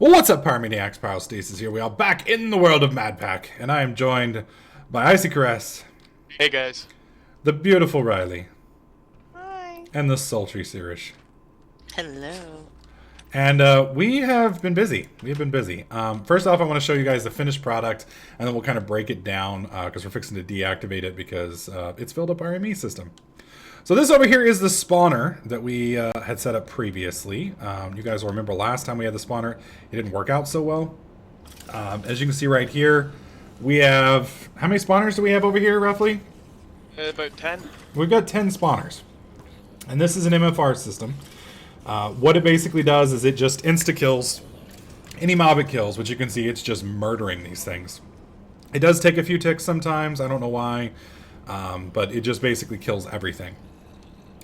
Well, what's up, Pyromaniacs? Pyrostasis here. We are back in the world of Madpack, and I am joined by Icy Caress, Hey guys. the beautiful Riley, Hi. and the sultry Sirish. Hello. And we have been busy. We have been busy. First off, I want to show you guys the finished product, and then we'll kind of break it down because we're fixing to deactivate it because it's filled up our ME system. So this over here is the spawner that we had set up previously. You guys will remember last time we had the spawner, it didn't work out so well. As you can see right here, we have... How many spawners do we have over here, roughly? About 10. We've got 10 spawners. And this is an MFR system. What it basically does is it just insta-kills any mob it kills, which you can see it's just murdering these things. It does take a few ticks sometimes, I don't know why, but it just basically kills everything.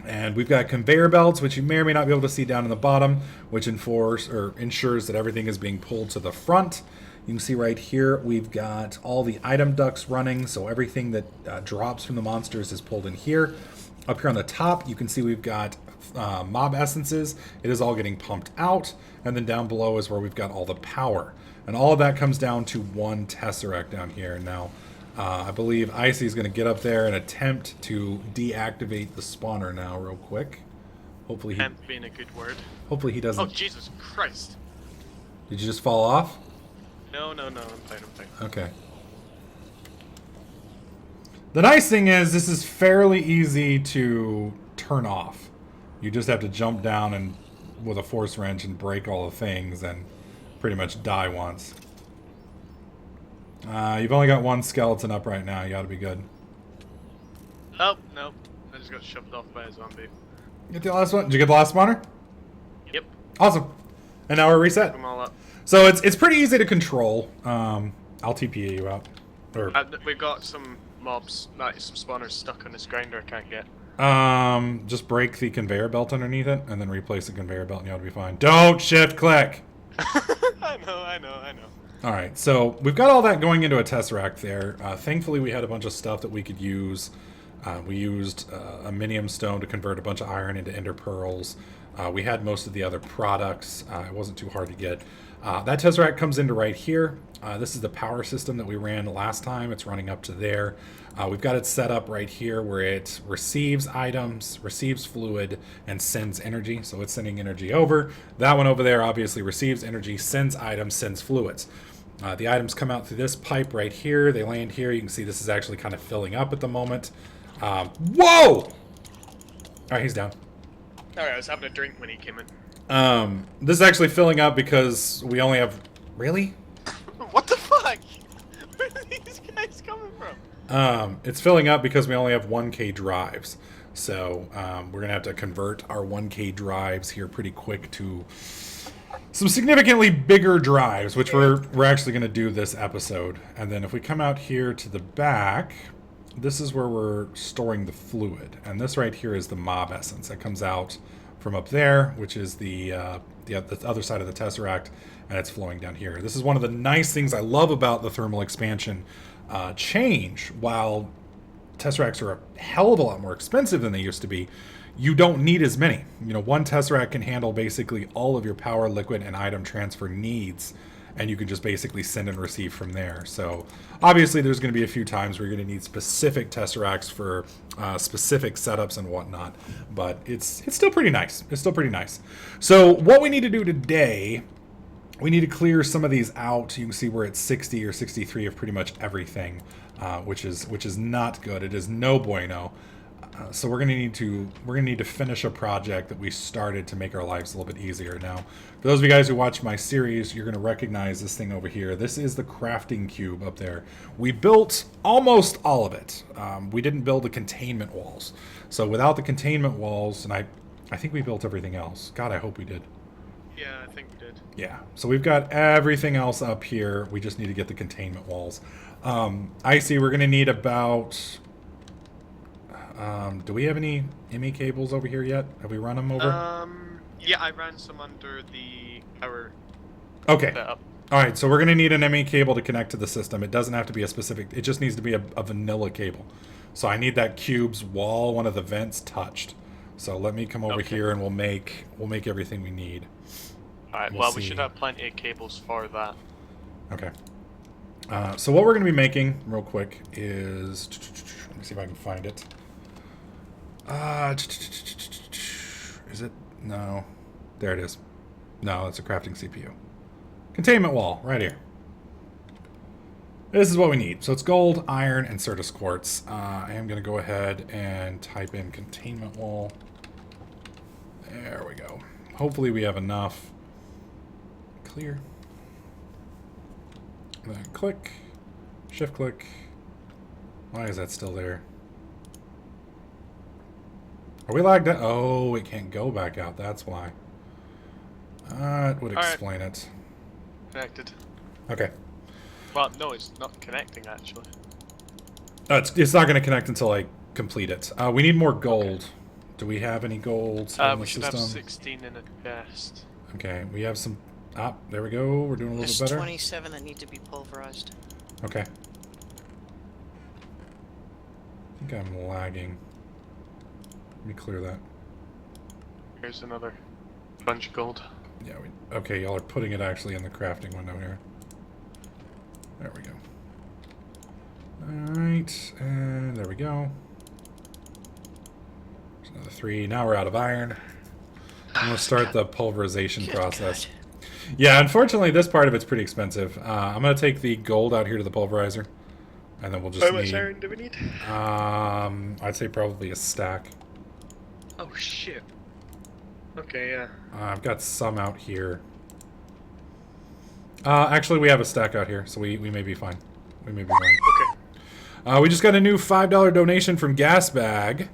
And we've got conveyor belts, which you may or may not be able to see down in the bottom, which ensures that everything is being pulled to the front. You can see right here, we've got all the item ducts running, so everything that drops from the monsters is pulled in here. Up here on the top, you can see we've got mob essences. It is all getting pumped out. And then down below is where we've got all the power. And all of that comes down to one Tesseract down here. Now, I believe Icy is going to get up there and attempt to deactivate the spawner now real quick. Hopefully Attempt being a good word. hopefully he doesn't... Oh, Jesus Christ. Did you just fall off? No, I'm fine. Okay. The nice thing is this is fairly easy to turn off. You just have to jump down and with a force wrench and break all the things and pretty much die once. You've only got one skeleton up right now. You gotta be good. Oh, no. I just got shoved off by a zombie. Get the last one. Did you get the last spawner? Yep. Awesome. And now we're reset. Them all up. So it's pretty easy to control. I'll TPA you out. Or We've got some mobs, some spawners stuck on this grinder I can't get. just break the conveyor belt underneath it and then replace the conveyor belt and you ought to be fine. Don't shift click. I know. Alright, so we've got all that going into a Tesseract there. Thankfully we had a bunch of stuff that we could use. We used a minium stone to convert a bunch of iron into ender pearls. We had most of the other products. It wasn't too hard to get. That Tesseract comes into right here. This is the power system that we ran last time. It's running up to there. We've got it set up right here where it receives items, receives fluid, and sends energy. So it's sending energy over. That one over there obviously receives energy, sends items, sends fluids. The items come out through this pipe right here. They land here. You can see this is actually kind of filling up at the moment. Whoa! Alright, he's down. Alright, I was having a drink when he came in. This is actually filling up because we only have... Really? What the fuck? Where are these guys coming from? It's filling up because we only have 1K drives. So we're going to have to convert our 1K drives here pretty quick to some significantly bigger drives, which we're actually going to do this episode. And then if we come out here to the back, this is where we're storing the fluid. And this right here is the mob essence that comes out from up there, which is the other side of the Tesseract, and it's flowing down here. This is one of the nice things I love about the thermal expansion change. While Tesseracts are a hell of a lot more expensive than they used to be, you don't need as many. You know, one Tesseract can handle basically all of your power, liquid, and item transfer needs, and you can just basically send and receive from there. So obviously there's going to be a few times where you're going to need specific Tesseracts for specific setups and whatnot, but it's still pretty nice. It's still pretty nice. So what we need to do today, we need to clear some of these out. You can see we're at 60 or 63 of pretty much everything, which is not good. It is no bueno. So we're gonna need to finish a project that we started to make our lives a little bit easier. Now, for those of you guys who watch my series, you're gonna recognize this thing over here. This is the crafting cube up there. We built almost all of it. We didn't build the containment walls. So without the containment walls, and I think we built everything else. God, I hope we did. Yeah, I think we did. Yeah, so we've got everything else up here. We just need to get the containment walls. I see we're gonna need about... do we have any ME cables over here yet? Have we run them over? Yeah, I ran some under the power Okay. setup. Alright, so we're going to need an ME cable to connect to the system. It doesn't have to be a specific... It just needs to be a vanilla cable. So I need that cube's wall, one of the vents, touched. So let me come over here and we'll make everything we need. Alright, We'll well, we see. should have plenty of cables for that. Okay. So what we're going to be making, real quick, is... Let me see if I can find it. Is it? No. There it is. No, it's a crafting CPU. Containment wall, right here. This is what we need. So it's gold, iron, and Certus quartz. I am going to go ahead and type in containment wall. There we go. Hopefully we have enough. Clear. And then click. Shift click. Why is that still there? Are we lagged out? Oh, it can't go back out. That's why. It would explain it. Connected. Okay. Well, no, it's not connecting, actually. It's not going to connect until I complete it. We need more gold. Okay. Do we have any gold in we the should system? have 16 in a chest. Okay, we have some... Ah, there we go. We're doing a little bit better. There's 27 that need to be pulverized. Okay. I think I'm lagging. Let me clear that. Here's another bunch of gold. Yeah, okay, y'all are putting it actually in the crafting window here. There we go. Alright, and there we go. There's another 3. Now we're out of iron. I'm going to start the pulverization process. God. Yeah, unfortunately, this part of it's pretty expensive. I'm going to take the gold out here to the pulverizer. And then we'll just How much iron do we need? I'd say probably a stack. Oh, shit. Okay, yeah. I've got some out here. Actually, we have a stack out here, so we may be fine. We may be fine. Okay. We just got a new $5 donation from Gasbag.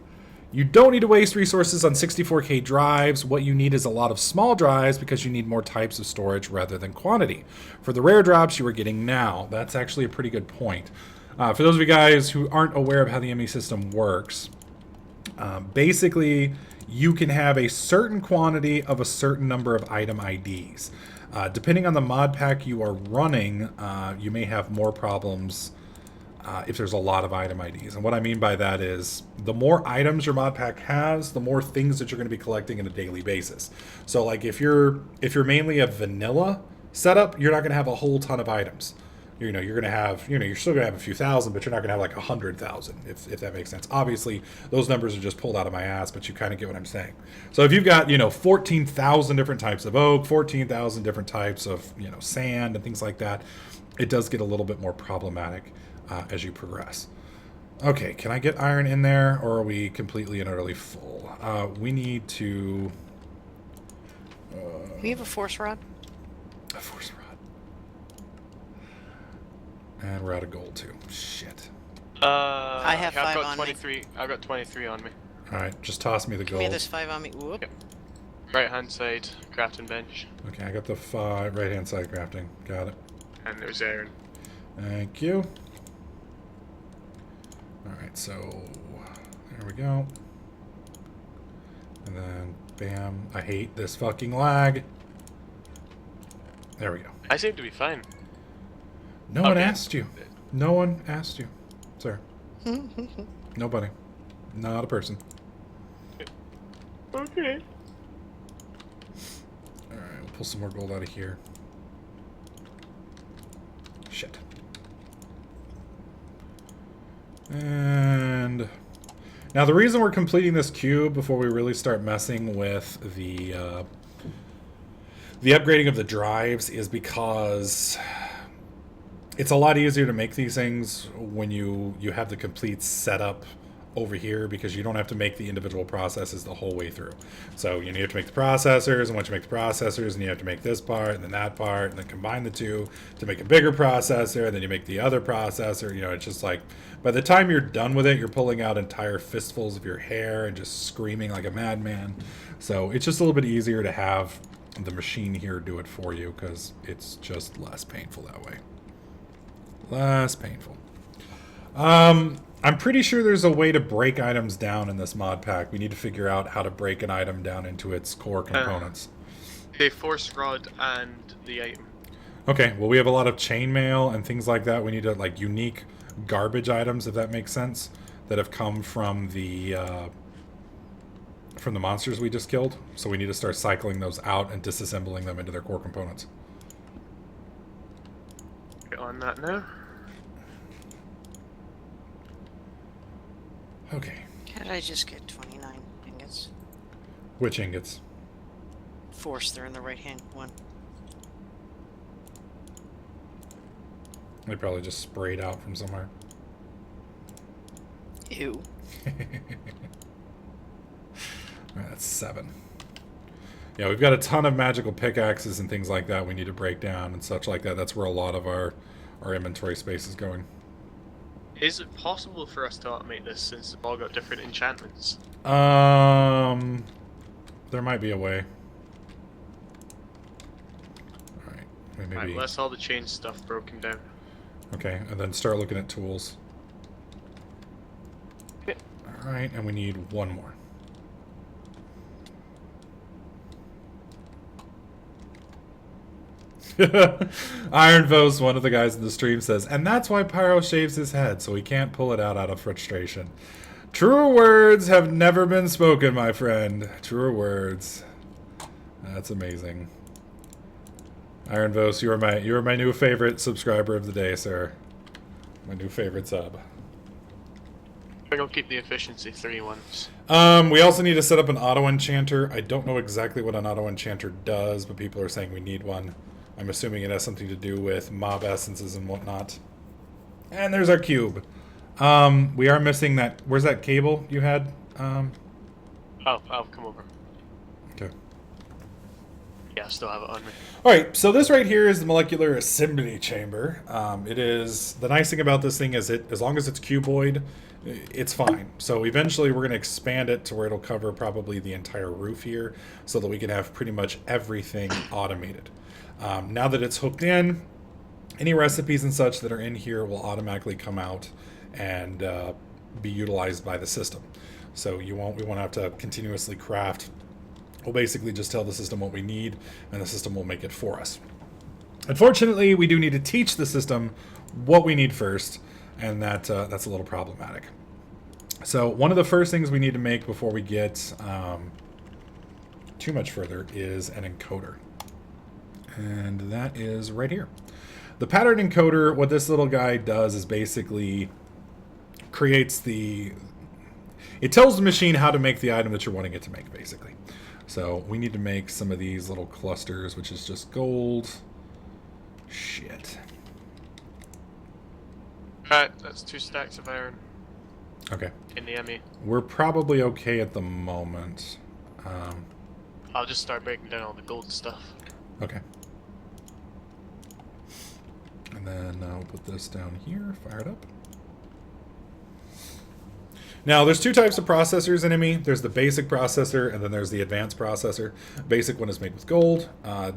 You don't need to waste resources on 64K drives. What you need is a lot of small drives because you need more types of storage rather than quantity. For the rare drops you are getting now. That's actually a pretty good point. For those of you guys who aren't aware of how the ME system works, basically you can have a certain quantity of a certain number of item IDs. Depending on the mod pack you are running, you may have more problems if there's a lot of item IDs. And what I mean by that is the more items your mod pack has, the more things that you're going to be collecting on a daily basis. So like if you're mainly a vanilla setup, you're not going to have a whole ton of items. You're going to have, you're still going to have a few thousand, but you're not going to have like 100,000, if that makes sense. Obviously, those numbers are just pulled out of my ass, but you kind of get what I'm saying. So if you've got, 14,000 different types of oak, 14,000 different types of, sand and things like that, it does get a little bit more problematic as you progress. Okay, can I get iron in there, or are we completely and utterly full? We need to... we have a force rod? A force rod. And we're out of gold too. Shit. I have 5 I've got on 23. Me. I've got 23 on me. Alright, just toss me the Give gold. me this 5 on me. Whoop. Yep. Right hand side, crafting bench. Okay, I got the right hand side crafting. Got it. And there's iron. Thank you. Alright, so there we go. And then bam. I hate this fucking lag. There we go. I seem to be fine. No one asked you. No one asked you, sir. Nobody. Not a person. Okay. Alright, we'll pull some more gold out of here. Shit. And now the reason we're completing this cube before we really start messing with the upgrading of the drives is because it's a lot easier to make these things when you have the complete setup over here, because you don't have to make the individual processes the whole way through. So you have to make the processors, and once you make the processors, and you have to make this part and then that part and then combine the two to make a bigger processor, and then you make the other processor. It's just like by the time you're done with it, you're pulling out entire fistfuls of your hair and just screaming like a madman. So it's just a little bit easier to have the machine here do it for you, because it's just less painful that way. Less painful. I'm pretty sure there's a way to break items down in this mod pack. We need to figure out how to break an item down into its core components. The force rod and the item. Okay, well we have a lot of chainmail and things like that. We need to, like, unique garbage items, if that makes sense, that have come from the from the monsters we just killed. So we need to start cycling those out and disassembling them into their core components. Get on that now. Okay. How did I just get 29 ingots? Which ingots? Force, they're in the right-hand one. They probably just sprayed out from somewhere. Ew. Alright, that's 7. Yeah, we've got a ton of magical pickaxes and things like that we need to break down and such like that. That's where a lot of our inventory space is going. Is it possible for us to automate this since they've all got different enchantments? There might be a way. Alright, maybe. Right, less all the chain stuff broken down. Okay, and then start looking at tools. Okay. Alright, and we need one more. Iron Vos, one of the guys in the stream, says, and that's why Pyro shaves his head, so he can't pull it out of frustration. Truer words have never been spoken, my friend. Truer words. That's amazing. Iron Vos, you are my new favorite subscriber of the day, sir. My new favorite sub. I think I'll keep the efficiency 3 ones. We also need to set up an auto enchanter. I don't know exactly what an auto enchanter does, but people are saying we need one. I'm assuming it has something to do with mob essences and whatnot. And there's our cube. We are missing that. Where's that cable you had? Oh, I'll come over. Okay. Yeah, I still have it on me. Alright, so this right here is the molecular assembly chamber. It is, the nice thing about this thing is as long as it's cuboid, it's fine. So eventually we're going to expand it to where it'll cover probably the entire roof here so that we can have pretty much everything automated. Now that it's hooked in, any recipes and such that are in here will automatically come out and be utilized by the system. So we won't have to continuously craft. We'll basically just tell the system what we need, and the system will make it for us. Unfortunately, we do need to teach the system what we need first, and that's a little problematic. So one of the first things we need to make before we get too much further is an encoder. And that is right here. The pattern encoder, what this little guy does is basically creates it tells the machine how to make the item that you're wanting it to make, basically. So we need to make some of these little clusters, which is just gold. Shit. Alright, that's 2 stacks of iron. Okay. In the ME. We're probably okay at the moment. I'll just start breaking down all the gold stuff. Okay. And then I'll put this down here, fire it up. Now, there's 2 types of processors in ME. There's the basic processor, and then there's the advanced processor. Basic one is made with gold.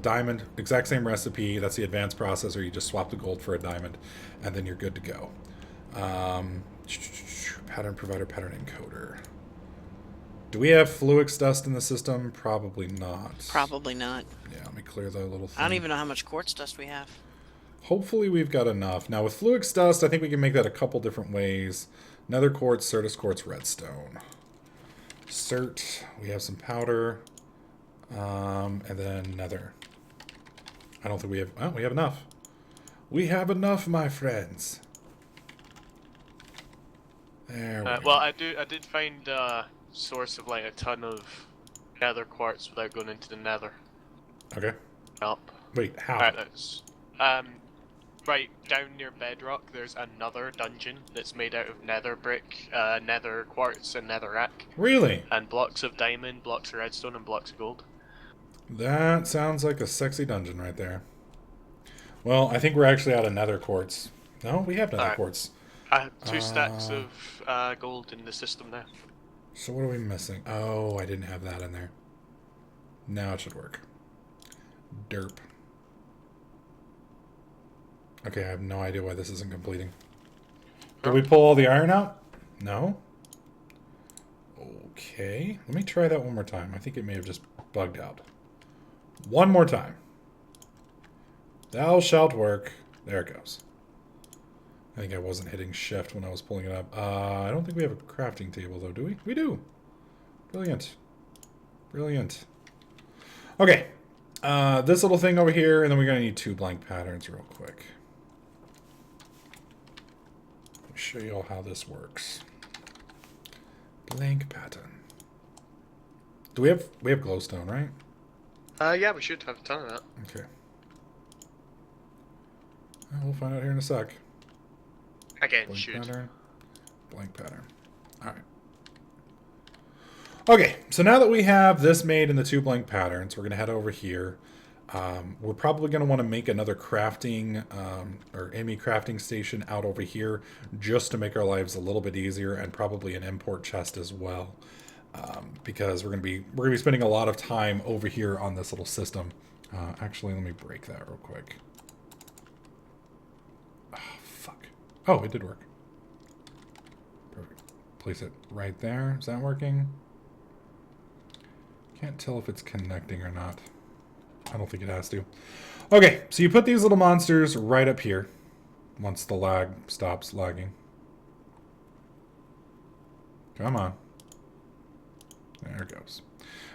Diamond, exact same recipe. That's the advanced processor. You just swap the gold for a diamond, and then you're good to go. Pattern provider, pattern encoder. Do we have Fluix dust in the system? Probably not. Probably not. Yeah, let me clear that little thing. I don't even know how much quartz dust we have. Hopefully we've got enough. Now with Fluix dust, I think we can make that a couple different ways. Nether quartz, Certus quartz, redstone. Cert, we have some powder. And then nether. I don't think we have... Oh, we have enough. We have enough, my friends. There we go. Well, I did find a source of like a ton of nether quartz without going into the nether. Okay. Up. Wait, how? Alright, that's right down near bedrock. There's another dungeon that's made out of nether brick, nether quartz, and netherrack. Really? And blocks of diamond, blocks of redstone, and blocks of gold. That sounds like a sexy dungeon right there. Well, I think we're actually out of nether quartz. No, we have nether quartz. I have 2 stacks of gold in the system now. So what are we missing? Oh, I didn't have that in there. Now it should work. Derp. Okay, I have no idea why this isn't completing. Did we pull all the iron out? No? Okay. Let me try that one more time. I think it may have just bugged out. One more time. Thou shalt work. There it goes. I think I wasn't hitting shift when I was pulling it up. I don't think we have a crafting table, though, do we? We do. Brilliant. Brilliant. Okay. This little thing over here, and then we're going to need 2 blank patterns real quick. Let me show you all how this works. Blank pattern. We have glowstone, right? Yeah, we should have a ton of that. Okay. Well, we'll find out here in a sec. Again, Blank should. pattern. Blank pattern. Alright. Okay, so now that we have this made in the 2 blank patterns, we're going to head over here. We're probably going to want to make another crafting or ME crafting station out over here just to make our lives a little bit easier, and probably an import chest as well, because we're going to be spending a lot of time over here on this little system. Actually, let me break that real quick. Oh, fuck. Oh, it did work. Perfect. Place it right there. Is that working? Can't tell if it's connecting or not. I don't think it has to. Okay, so you put these little monsters right up here once the lag stops lagging. Come on. There it goes.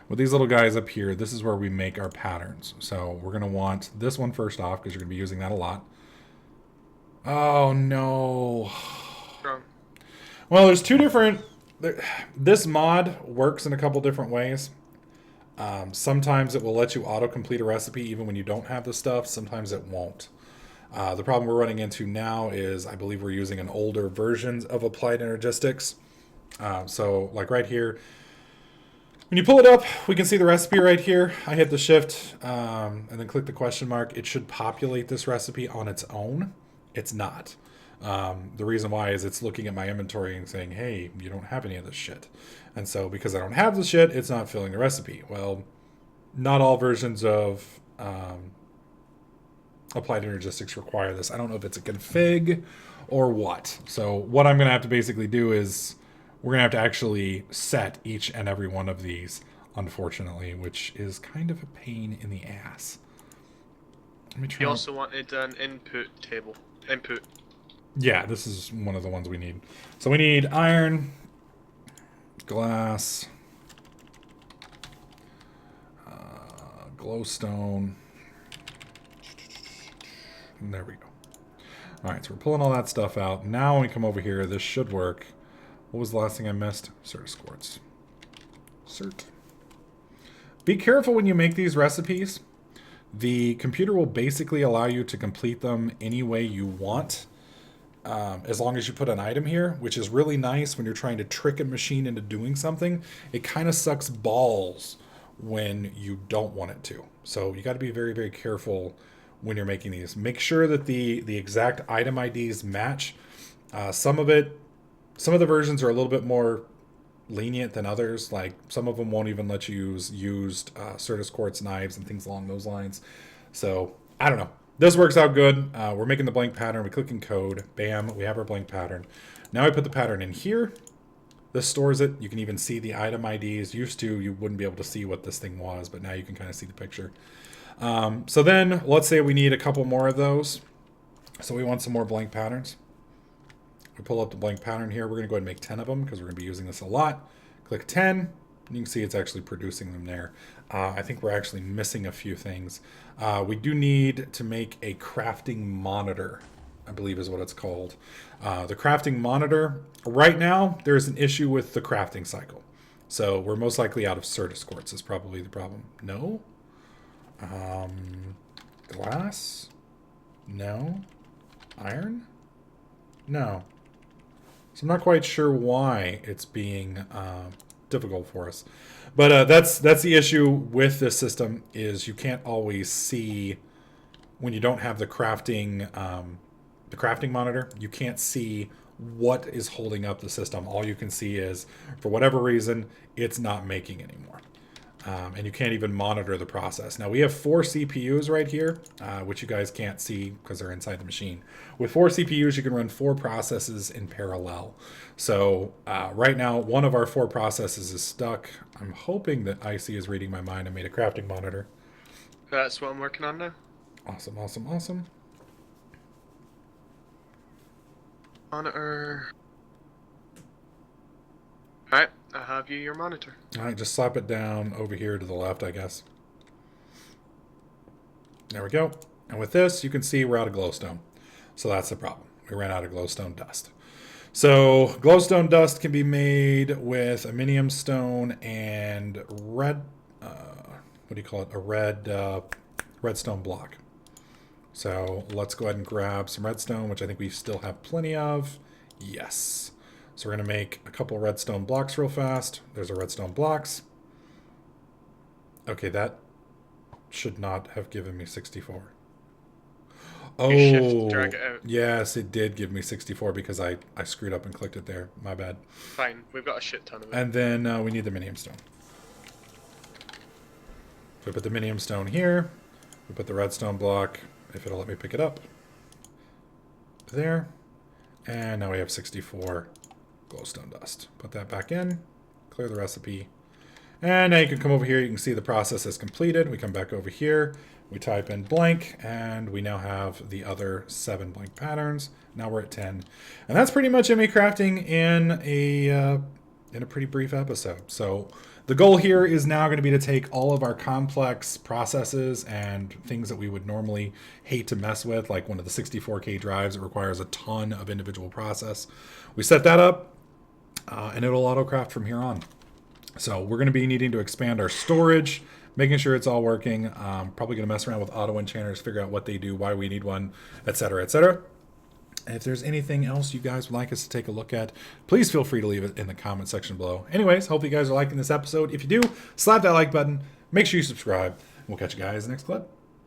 With these little guys up here, this is where we make our patterns. So we're going to want this one first off, because you're going to be using that a lot. Oh, no. Wrong. Well, there's 2 different... This mod works in a couple different ways. Sometimes it will let you auto-complete a recipe even when you don't have the stuff. Sometimes it won't. The problem we're running into now is I believe we're using an older version of Applied Energistics. So, like right here, when you pull it up, we can see the recipe right here. I hit the shift and then click the question mark. It should populate this recipe on its own. It's not. The reason why is it's looking at my inventory and saying, hey, you don't have any of this shit. And so because I don't have the shit, it's not filling the recipe. Well, not all versions of Applied Energistics require this. I don't know if it's a config or what. So what I'm going to have to basically do is we're going to have to actually set each and every one of these, unfortunately, which is kind of a pain in the ass. Let me try. You also wanted an input table. Input. Yeah, this is one of the ones we need. So we need iron, glass, glowstone. And there we go. All right, so we're pulling all that stuff out. Now when we come over here, this should work. What was the last thing I missed? Certus quartz. Cert. Be careful when you make these recipes. The computer will basically allow you to complete them any way you want. As long as you put an item here, which is really nice when you're trying to trick a machine into doing something. It kind of sucks balls when you don't want it to. So you got to be very, very careful when you're making these. Make sure that the exact item IDs match. Some of the versions are a little bit more lenient than others. Like some of them won't even let you use used Certus quartz knives and things along those lines. So I don't know. This works out good. We're making the blank pattern. We click encode. Bam, we have our blank pattern. Now I put the pattern in here. This stores it. You can even see the item IDs. Used to, you wouldn't be able to see what this thing was, but now you can kind of see the picture. So then, let's say we need a couple more of those. So we want some more blank patterns. We pull up the blank pattern here. We're going to go ahead and make 10 of them because we're going to be using this a lot. Click 10. You can see it's actually producing them there. I think we're actually missing a few things. We do need to make a crafting monitor, I believe is what it's called. The crafting monitor, right now, there's an issue with the crafting cycle. So we're most likely out of Certus quartz is probably the problem. No? Glass? No? Iron? No. So I'm not quite sure why it's being difficult for us. But that's the issue with this system is you can't always see when you don't have the crafting monitor. You can't see what is holding up the system. All you can see is for whatever reason it's not making anymore. And you can't even monitor the process. Now we have 4 CPUs right here, which you guys can't see because they're inside the machine. With 4 CPUs, you can run 4 processes in parallel. So right now, one of our 4 processes is stuck. I'm hoping that IC is reading my mind and made a crafting monitor. That's what I'm working on now. Awesome, awesome, awesome. Monitor. Alright, I have you your monitor. All right, just slap it down over here to the left, I guess. There we go. And with this, you can see we're out of glowstone. So that's the problem. We ran out of glowstone dust. So glowstone dust can be made with aminium stone and red, what do you call it? A redstone block. So let's go ahead and grab some redstone, which I think we still have plenty of. Yes. So we're going to make a couple redstone blocks real fast. There's our redstone blocks. Okay, that should not have given me 64. Oh, shift, drag it out. yes, it did give me 64 because I screwed up and clicked it there. My bad. Fine, we've got a shit ton of it. And then we need the minium stone. So we put the minium stone here. We put the redstone block, if it'll let me pick it up. There. And now we have 64 glowstone dust. Put that back in. Clear the recipe. And now you can come over here. You can see the process is completed. We come back over here. We type in blank, and we now have the other 7 blank patterns. Now we're at 10. And that's pretty much ME crafting in a pretty brief episode. So the goal here is now going to be to take all of our complex processes and things that we would normally hate to mess with, like one of the 64K drives that requires a ton of individual process. We set that up, and it'll auto-craft from here on. So we're going to be needing to expand our storage, making sure it's all working. Probably going to mess around with auto enchanters, figure out what they do, why we need one, etc., etc. And if there's anything else you guys would like us to take a look at, please feel free to leave it in the comment section below. Anyways, hope you guys are liking this episode. If you do, slap that like button, make sure you subscribe, and we'll catch you guys next clip.